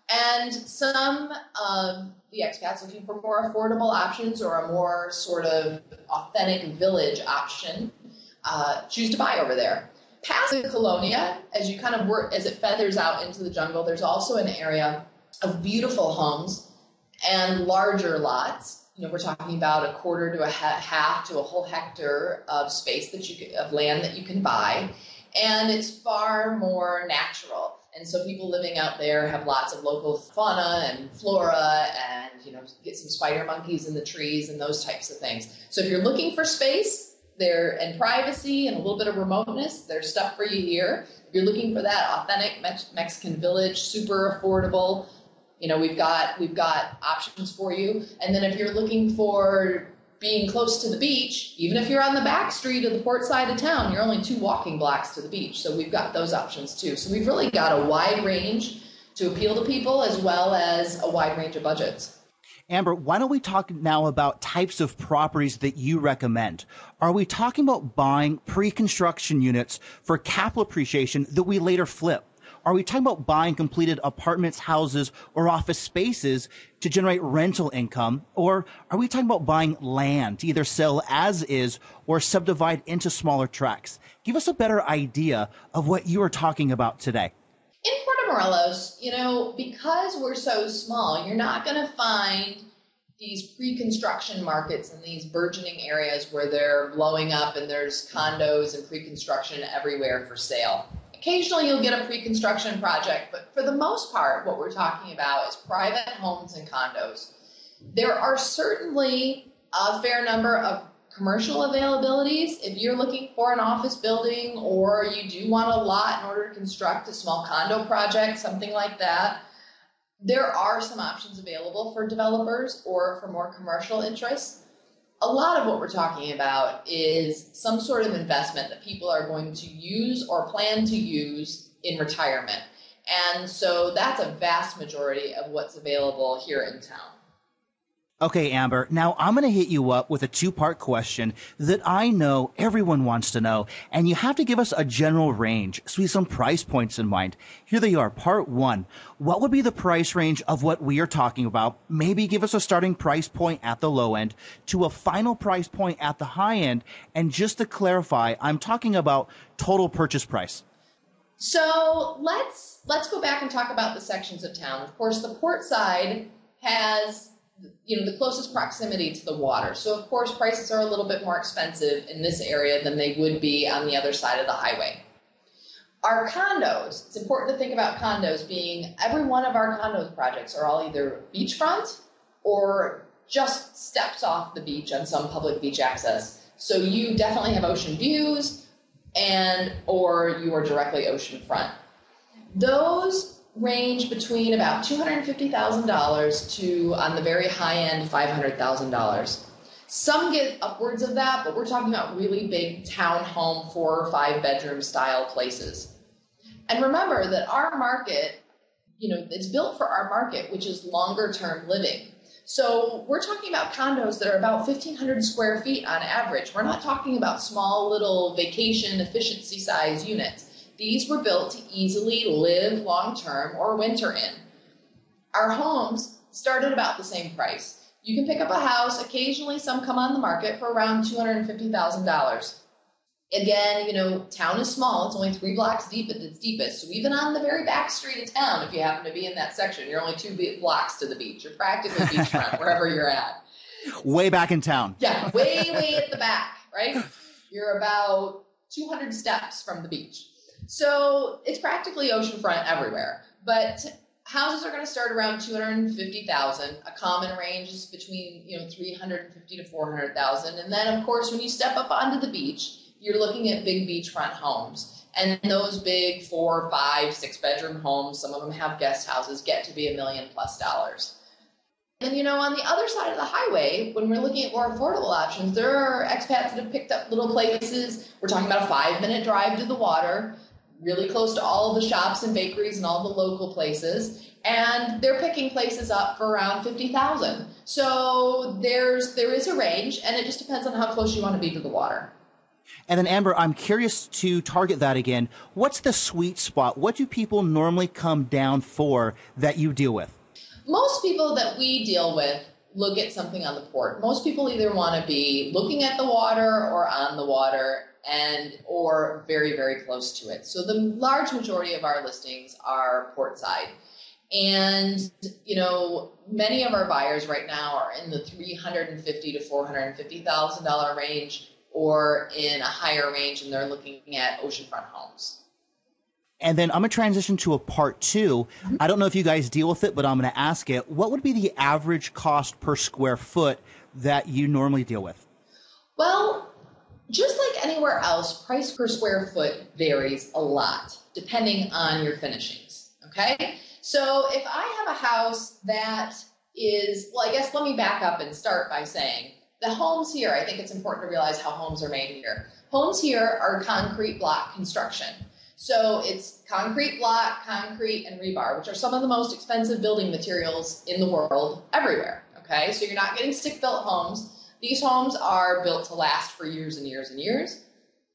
And some of the expats looking for more affordable options or a more sort of authentic village option choose to buy over there. Past the colonia, as you kind of work, as it feathers out into the jungle, there's also an area of beautiful homes and larger lots. We're talking about a quarter to a half to a whole hectare of space of land that you can buy. And it's far more natural. And so people living out there have lots of local fauna and flora and, get some spider monkeys in the trees and those types of things. So if you're looking for space there and privacy and a little bit of remoteness, there's stuff for you here. If you're looking for that authentic Mexican village, super affordable, we've got options for you. And then if you're looking for being close to the beach, even if you're on the back street of the port side of town, you're only 2 walking blocks to the beach. So we've got those options too. So we've really got a wide range to appeal to people as well as a wide range of budgets. Amber, why don't we talk now about types of properties that you recommend? Are we talking about buying pre-construction units for capital appreciation that we later flip? Are we talking about buying completed apartments, houses, or office spaces to generate rental income? Or are we talking about buying land to either sell as is or subdivide into smaller tracts? Give us a better idea of what you are talking about today. In Puerto Morelos, because we're so small, you're not going to find these pre-construction markets in these burgeoning areas where they're blowing up and there's condos and pre-construction everywhere for sale. Occasionally you'll get a pre-construction project, but for the most part, what we're talking about is private homes and condos. There are certainly a fair number of commercial availabilities. If you're looking for an office building or you do want a lot in order to construct a small condo project, something like that, there are some options available for developers or for more commercial interests. A lot of what we're talking about is some sort of investment that people are going to use or plan to use in retirement. And so that's a vast majority of what's available here in town. Okay, Amber, now I'm going to hit you up with a 2-part question that I know everyone wants to know, and you have to give us a general range so we have some price points in mind. Here they are. Part 1, what would be the price range of what we are talking about? Maybe give us a starting price point at the low end to a final price point at the high end. And just to clarify, I'm talking about total purchase price. So let's go back and talk about the sections of town. Of course, the port side has the closest proximity to the water. So, of course, prices are a little bit more expensive in this area than they would be on the other side of the highway. Our condos, it's important to think about condos being, every one of our condos projects are all either beachfront or just steps off the beach on some public beach access. So you definitely have ocean views or you are directly oceanfront. Those range between about $250,000 to, on the very high end, $500,000. Some get upwards of that, but we're talking about really big townhome 4 or 5 bedroom style places. And remember that our market, it's built for our market, which is longer term living. So we're talking about condos that are about 1,500 square feet on average. We're not talking about small little vacation efficiency size units. These were built to easily live long term or winter in. Our homes start at about the same price. You can pick up a house. Occasionally, some come on the market for around $250,000. Again, town is small. It's only 3 blocks deep at its deepest. So even on the very back street of town, if you happen to be in that section, you're only 2 blocks to the beach. You're practically beachfront, wherever you're at. Way back in town. Yeah, way at the back, right? You're about 200 steps from the beach. So it's practically oceanfront everywhere. But houses are going to start around $250,000. A common range is between $350,000 to $400,000. And then, of course, when you step up onto the beach, you're looking at big beachfront homes. And those big 4, 5, 6 bedroom homes, some of them have guest houses, get to be $1 million+. And, on the other side of the highway, when we're looking at more affordable options, there are expats that have picked up little places. We're talking about a 5-minute drive to the water, really close to all of the shops and bakeries and all the local places. And they're picking places up for around $50,000. So there is a range, and it just depends on how close you want to be to the water. And then, Amber, I'm curious to target that again. What's the sweet spot? What do people normally come down for that you deal with? Most people that we deal with look at something on the port. Most people either want to be looking at the water or on the water or very, very close to it. So the large majority of our listings are port side. And, many of our buyers right now are in the $350,000 to $450,000 range, or in a higher range, and they're looking at oceanfront homes. And then I'm going to transition to a part 2. I don't know if you guys deal with it, but I'm going to ask it. What would be the average cost per square foot that you normally deal with? Well, just like anywhere else, price per square foot varies a lot, depending on your finishings, okay? So if I have a house that is, I guess let me back up and start by saying, the homes here, I think it's important to realize how homes are made here. Homes here are concrete block construction. So it's concrete block, concrete, and rebar, which are some of the most expensive building materials in the world everywhere. Okay, so you're not getting stick-built homes. These homes are built to last for years and years and years.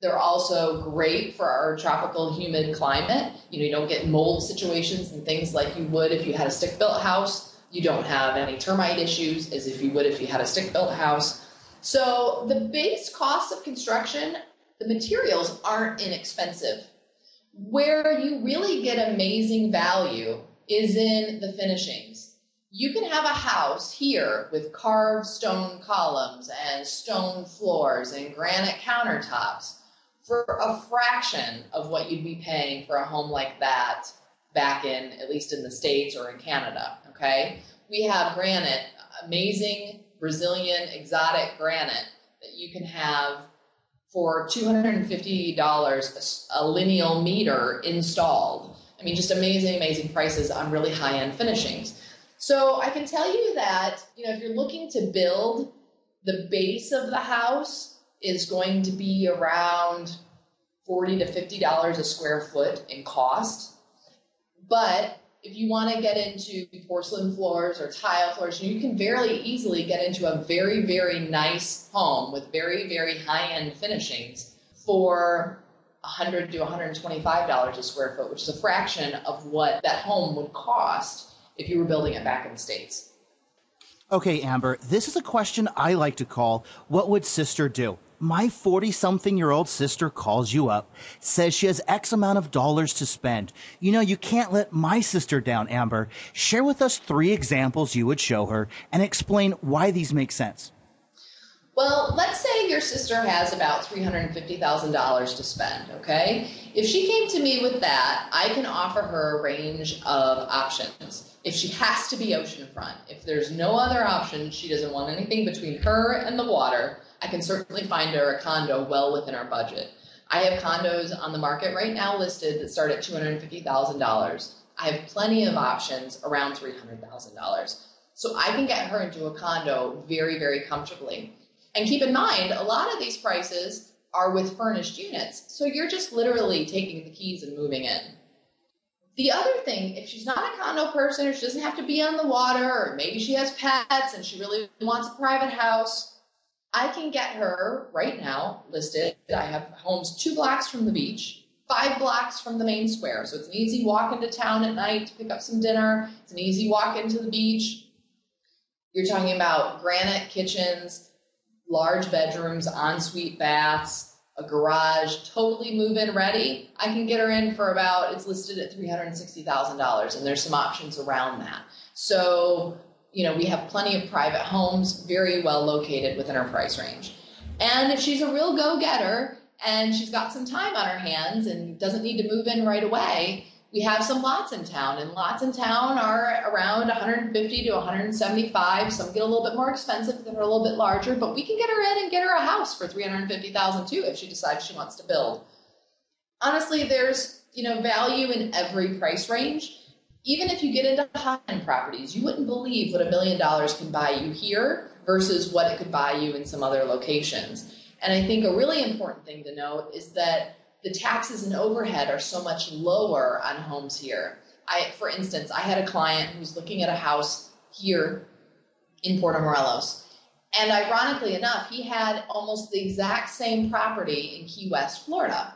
They're also great for our tropical humid climate. You don't get mold situations and things like you would if you had a stick-built house. You don't have any termite issues as if you would if you had a stick-built house. So the base cost of construction, the materials aren't inexpensive. Where you really get amazing value is in the finishings. You can have a house here with carved stone columns and stone floors and granite countertops for a fraction of what you'd be paying for a home like that back in, at least in the States or in Canada, okay? We have granite, amazing Brazilian exotic granite that you can have for $250 a lineal meter installed. I mean, just amazing, amazing prices on really high-end finishings. So I can tell you that, if you're looking to build, the base of the house is going to be around $40 to $50 a square foot in cost. But if you want to get into porcelain floors or tile floors, you can very easily get into a very, very nice home with very, very high-end finishings for $100 to $125 a square foot, which is a fraction of what that home would cost if you were building it back in the States. Okay, Amber, this is a question I like to call, what would sister do? My 40-something-year-old sister calls you up, says she has X amount of dollars to spend. You can't let my sister down, Amber. Share with us 3 examples you would show her and explain why these make sense. Well, let's say your sister has about $350,000 to spend, okay? If she came to me with that, I can offer her a range of options. If she has to be oceanfront, if there's no other option, she doesn't want anything between her and the water, I can certainly find her a condo well within our budget. I have condos on the market right now listed that start at $250,000. I have plenty of options around $300,000. So I can get her into a condo very, very comfortably. And keep in mind, a lot of these prices are with furnished units. So you're just literally taking the keys and moving in. The other thing, if she's not a condo person, or she doesn't have to be on the water, or maybe she has pets and she really wants a private house, I can get her right now listed. I have homes 2 blocks from the beach, 5 blocks from the main square. So it's an easy walk into town at night to pick up some dinner. It's an easy walk into the beach. You're talking about granite kitchens, large bedrooms, ensuite baths, a garage, totally move-in ready. I can get her in for about, it's listed at $360,000, and there's some options around that. So, we have plenty of private homes, very well located within our price range. And if she's a real go-getter and she's got some time on her hands and doesn't need to move in right away, we have some lots in town, and lots in town are around 150 to 175. Some get a little bit more expensive because they're a little bit larger, but we can get her in and get her a house for $350,000 too if she decides she wants to build. Honestly, there's value in every price range. Even if you get into high-end properties, you wouldn't believe what $1 million can buy you here versus what it could buy you in some other locations. And I think a really important thing to note is that the taxes and overhead are so much lower on homes here. For instance, I had a client who was looking at a house here in Puerto Morelos. And ironically enough, he had almost the exact same property in Key West, Florida.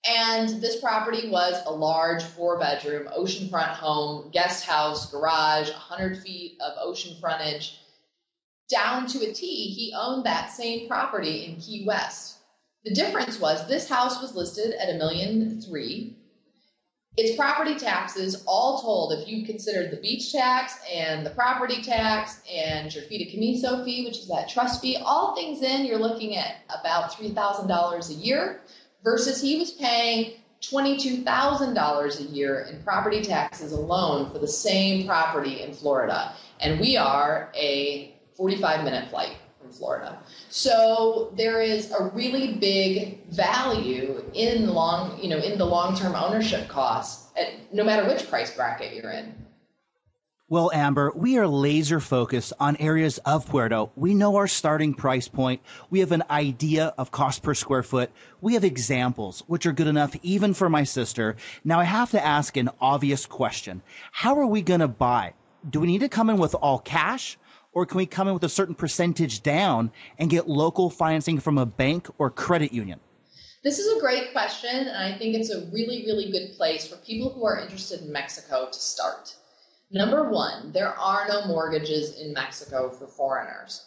And this property was a large 4-bedroom oceanfront home, guest house, garage, 100 feet of ocean frontage. Down to a T, he owned that same property in Key West. The difference was this house was listed at $1.3 million. Its property taxes, all told, if you considered the beach tax and the property tax and your fideicomiso fee, which is that trust fee, all things in, you're looking at about $3,000 a year, versus he was paying $22,000 a year in property taxes alone for the same property in Florida. And we are a 45-minute flight from Florida. So there is a really big value in the long-term ownership costs, no matter which price bracket you're in. Well, Amber, we are laser focused on areas of Puerto. We know our starting price point. We have an idea of cost per square foot. We have examples, which are good enough even for my sister. Now I have to ask an obvious question. How are we going to buy? Do we need to come in with all cash? Or can we come in with a certain percentage down and get local financing from a bank or credit union? This is a great question, and I think it's a really, really good place for people who are interested in Mexico to start. Number one, there are no mortgages in Mexico for foreigners.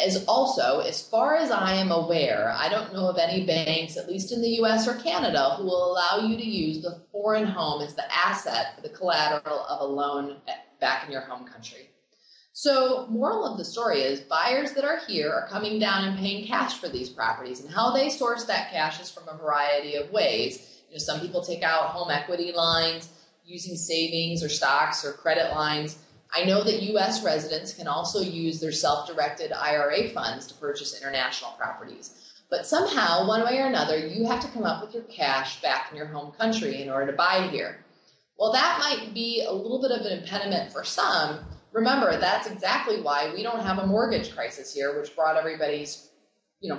As far as I am aware, I don't know of any banks, at least in the U.S. or Canada, who will allow you to use the foreign home as the asset for the collateral of a loan back in your home country. So moral of the story is buyers that are here are coming down and paying cash for these properties, and how they source that cash is from a variety of ways. Some people take out home equity lines using savings or stocks or credit lines. I know that U.S. residents can also use their self-directed IRA funds to purchase international properties. But somehow, one way or another, you have to come up with your cash back in your home country in order to buy here. Well, that might be a little bit of an impediment for some. Remember, that's exactly why we don't have a mortgage crisis here, which brought everybody's,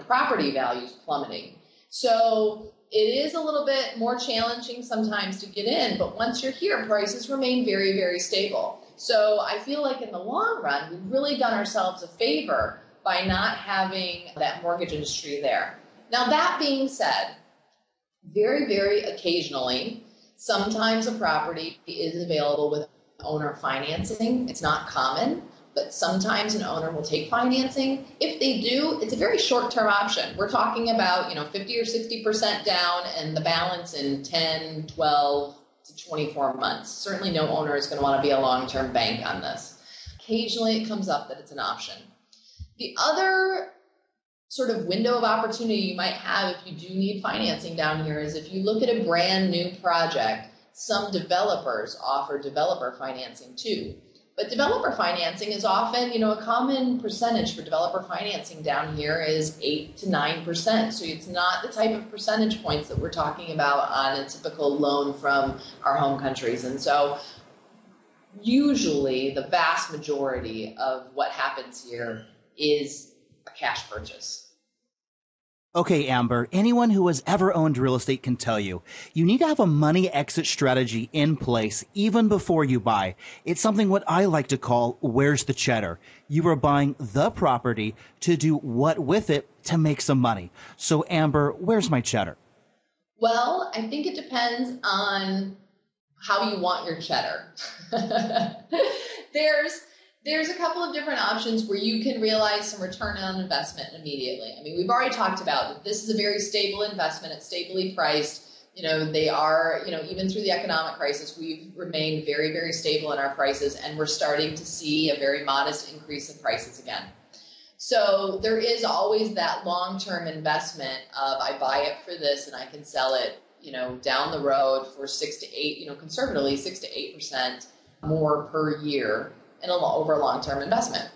property values plummeting. So it is a little bit more challenging sometimes to get in, but once you're here, prices remain very, very stable. So I feel like in the long run, we've really done ourselves a favor by not having that mortgage industry there. Now, that being said, very, very occasionally, sometimes a property is available with owner financing. It's not common, but sometimes an owner will take financing. If they do, it's a very short-term option. We're talking about, 50 or 60% down and the balance in 10, 12 to 24 months. Certainly no owner is going to want to be a long-term bank on this. Occasionally it comes up that it's an option. The other sort of window of opportunity you might have if you do need financing down here is if you look at a brand new project, some developers offer developer financing too. But developer financing is often, a common percentage for developer financing down here is 8 to 9%. So it's not the type of percentage points that we're talking about on a typical loan from our home countries. And so usually the vast majority of what happens here is a cash purchase. Okay, Amber, anyone who has ever owned real estate can tell you, you need to have a money exit strategy in place even before you buy. It's something what I like to call, where's the cheddar? You are buying the property to do what with it to make some money. So, Amber, where's my cheddar? Well, I think it depends on how you want your cheddar. There's a couple of different options where you can realize some return on investment immediately. I mean, we've already talked about that this is a very stable investment. It's stably priced. They are, even through the economic crisis, we've remained very, very stable in our prices, and we're starting to see a very modest increase in prices again. So there is always that long-term investment of I buy it for this and I can sell it, down the road for 6 to 8, conservatively 6 to 8% more per year and over a long-term investment.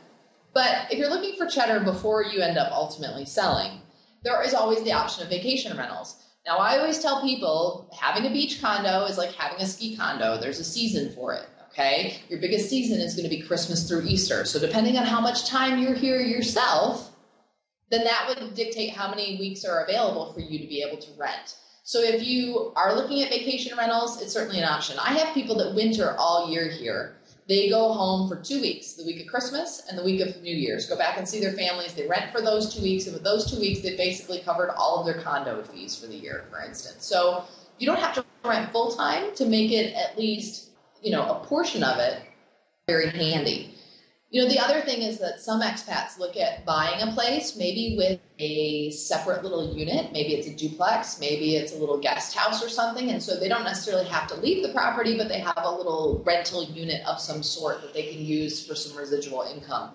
But if you're looking for cheddar before you end up ultimately selling, there is always the option of vacation rentals. Now, I always tell people having a beach condo is like having a ski condo. There's a season for it, okay? Your biggest season is going to be Christmas through Easter. So depending on how much time you're here yourself, then that would dictate how many weeks are available for you to be able to rent. So if you are looking at vacation rentals, it's certainly an option. I have people that winter all year here. They go home for 2 weeks, the week of Christmas and the week of New Year's, go back and see their families. They rent for those 2 weeks. And with those 2 weeks, they basically covered all of their condo fees for the year, for instance. So you don't have to rent full time to make it at least, a portion of it very handy. The other thing is that some expats look at buying a place, maybe with a separate little unit. Maybe it's a duplex, maybe it's a little guest house or something. And so they don't necessarily have to leave the property, but they have a little rental unit of some sort that they can use for some residual income.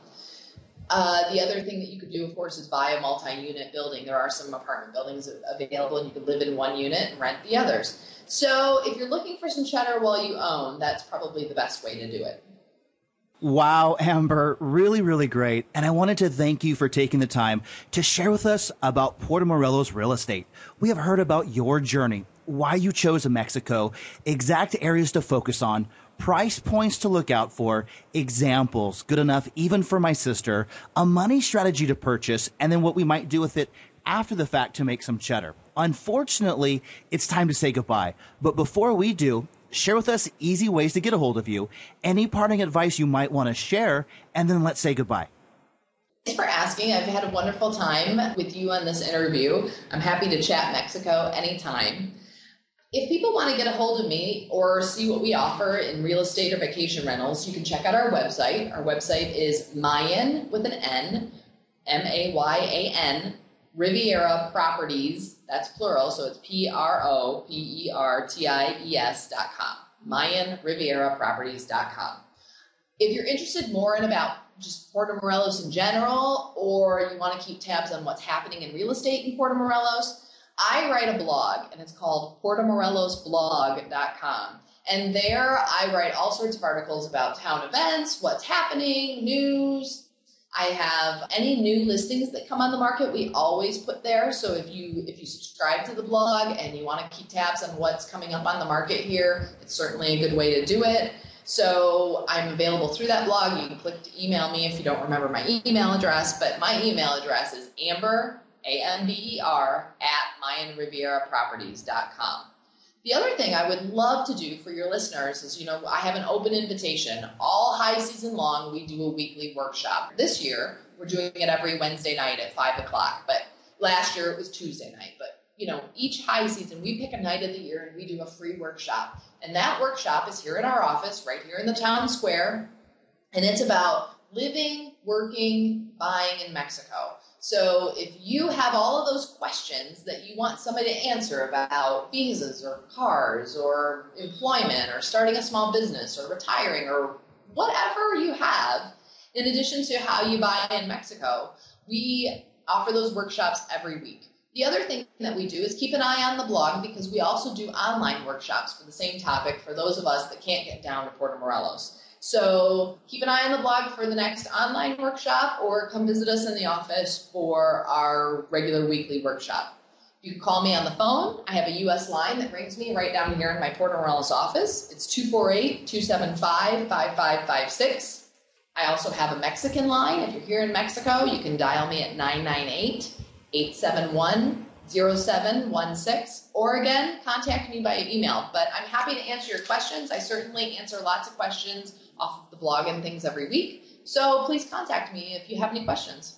The other thing that you could do, of course, is buy a multi-unit building. There are some apartment buildings available, and you can live in one unit and rent the others. So if you're looking for some cheddar while you own, that's probably the best way to do it. Wow, Amber, really, really great. And I wanted to thank you for taking the time to share with us about Puerto Morelos real estate. We have heard about your journey, why you chose Mexico, exact areas to focus on, price points to look out for, examples, good enough even for my sister, a money strategy to purchase, and then what we might do with it after the fact to make some cheddar. Unfortunately, it's time to say goodbye. But before we do, share with us easy ways to get a hold of you, any parting advice you might want to share, and then let's say goodbye. Thanks for asking. I've had a wonderful time with you on this interview. I'm happy to chat Mexico anytime. If people want to get a hold of me or see what we offer in real estate or vacation rentals, you can check out our website. Our website is Mayan, with an N, Mayan, Riviera Properties, that's plural, so it's PROPERTIES.com, MayanRivieraProperties.com. If you're interested more in about just Puerto Morelos in general, or you want to keep tabs on what's happening in real estate in Puerto Morelos, I write a blog, and it's called PuertoMorelosBlog.com. And there I write all sorts of articles about town events, what's happening, news. I have any new listings that come on the market, we always put there. So if you subscribe to the blog and you want to keep tabs on what's coming up on the market here, it's certainly a good way to do it. So I'm available through that blog. You can click to email me if you don't remember my email address, but my email address is Amber, AMBER, @MayanRivieraProperties.com. The other thing I would love to do for your listeners is, I have an open invitation. All high season long, we do a weekly workshop. This year, we're doing it every Wednesday night at 5 o'clock. But last year, it was Tuesday night. But, each high season, we pick a night of the year and we do a free workshop. And that workshop is here at our office, right here in the town square. And it's about living, working, buying in Mexico. So if you have all of those questions that you want somebody to answer about visas or cars or employment or starting a small business or retiring or whatever you have, in addition to how you buy in Mexico, we offer those workshops every week. The other thing that we do is keep an eye on the blog because we also do online workshops for the same topic for those of us that can't get down to Puerto Morelos. So keep an eye on the blog for the next online workshop or come visit us in the office for our regular weekly workshop. You can call me on the phone. I have a U.S. line that rings me right down here in my Puerto Morelos office. It's 248-275-5556. I also have a Mexican line. If you're here in Mexico, you can dial me at 998-871-0716. Or again, contact me by email. But I'm happy to answer your questions. I certainly answer lots of questions off of the blog and things every week. So please contact me if you have any questions.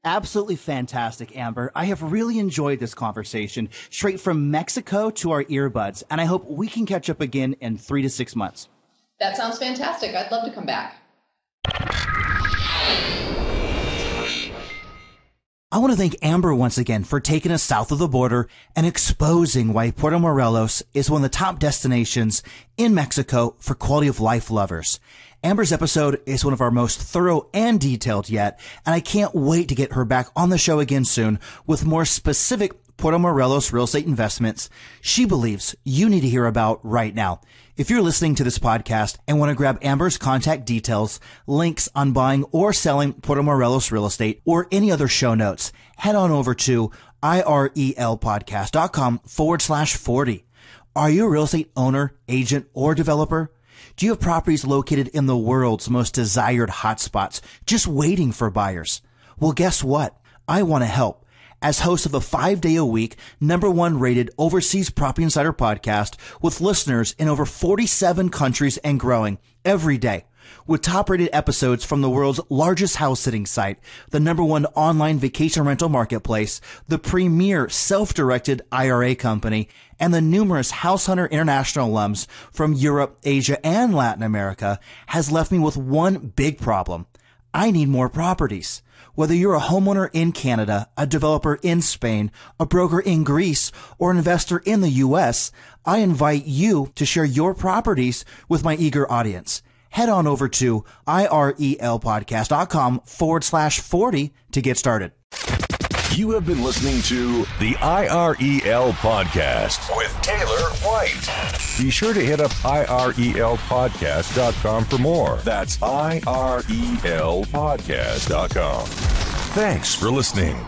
Absolutely fantastic, Amber. I have really enjoyed this conversation straight from Mexico to our earbuds, and I hope we can catch up again in 3 to 6 months. That sounds fantastic. I'd love to come back. I want to thank Amber once again for taking us south of the border and exposing why Puerto Morelos is one of the top destinations in Mexico for quality of life lovers. Amber's episode is one of our most thorough and detailed yet, and I can't wait to get her back on the show again soon with more specific Puerto Morelos real estate investments she believes you need to hear about right now. If you're listening to this podcast and want to grab Amber's contact details, links on buying or selling Puerto Morelos real estate, or any other show notes, head on over to irelpodcast.com/40. Are you a real estate owner, agent, or developer? Do you have properties located in the world's most desired hotspots, just waiting for buyers? Well, guess what? I want to help. As host of a 5-day-a-week, #1 rated overseas Property Insider podcast with listeners in over 47 countries and growing every day, with top-rated episodes from the world's largest house-sitting site, the #1 online vacation rental marketplace, the premier self-directed IRA company, and the numerous House Hunter International alums from Europe, Asia, and Latin America, has left me with one big problem. I need more properties. Whether you're a homeowner in Canada, a developer in Spain, a broker in Greece, or an investor in the U.S., I invite you to share your properties with my eager audience. Head on over to irelpodcast.com/40 to get started. You have been listening to the IREL Podcast with Taylor White. Be sure to hit up irelpodcast.com for more. That's irelpodcast.com. Thanks for listening.